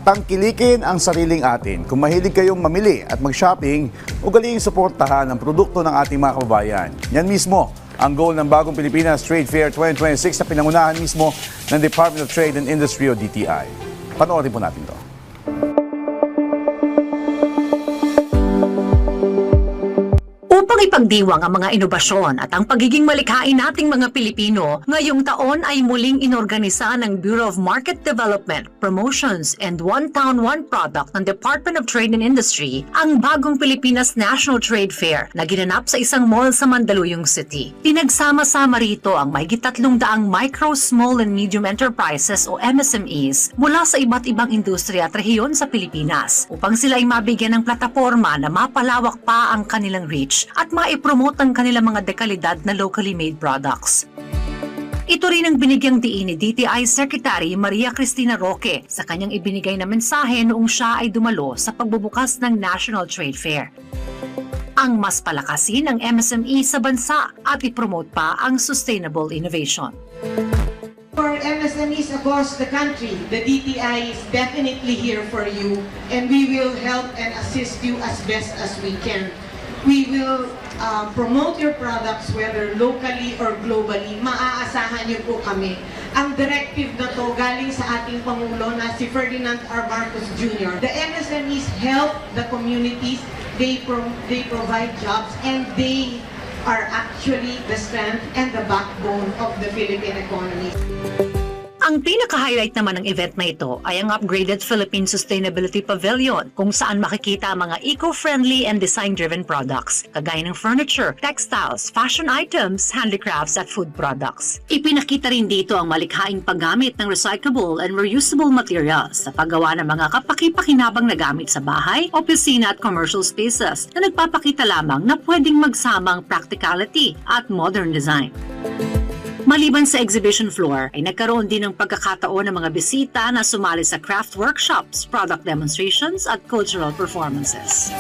Tangkilikin ang sariling atin. Kung mahilig kayong mamili at mag-shopping, ugaling suportahan ang produkto ng ating mga kababayan. Yan mismo ang goal ng Bagong Pilipinas Trade Fair 2026 na pinangunahan mismo ng Department of Trade and Industry o DTI. Panoorin po natin to. Upang ipagdiwang ang mga inobasyon at ang pagiging malikhain nating mga Pilipino, ngayong taon ay muling inorganisa ng Bureau of Market Development, Promotions and One Town One Product ng Department of Trade and Industry ang Bagong Pilipinas National Trade Fair na ginanap sa isang mall sa Mandaluyong City. Pinagsama-sama rito ang mahigit 300 micro, small and medium enterprises o MSMEs mula sa iba't ibang industriya at rehiyon sa Pilipinas upang sila ay mabigyan ng plataporma na mapalawak pa ang kanilang reach at maipromote ang kanilang mga dekalidad na locally made products. Ito rin ang binigyang diin ni DTI Secretary Maria Cristina Roque sa kanyang ibinigay na mensahe noong siya ay dumalo sa pagbubukas ng National Trade Fair. Ang mas palakasin ang MSME sa bansa at ipromote pa ang sustainable innovation. For MSMEs across the country, the DTI is definitely here for you and we will help and assist you as best as we can. We will promote your products whether locally or globally. Maaasahan niyo po kami. Ang directive na to galing sa ating Pangulo na si Ferdinand R. Marcos Jr. The MSMEs help the communities, they provide jobs, and they are actually the strength and the backbone of the Philippine economy. Ang pinaka-highlight naman ng event na ito ay ang upgraded Philippine Sustainability Pavilion kung saan makikita ang mga eco-friendly and design-driven products kagaya ng furniture, textiles, fashion items, handicrafts at food products. Ipinakita rin dito ang malikhaing paggamit ng recyclable and reusable materials sa paggawa ng mga kapaki-pakinabang na gamit sa bahay, opisina at commercial spaces na nagpapakita lamang na pwedeng magsama ang practicality at modern design. Maliban sa exhibition floor, ay nagkaroon din ng pagkakataon ng mga bisita na sumali sa craft workshops, product demonstrations at cultural performances.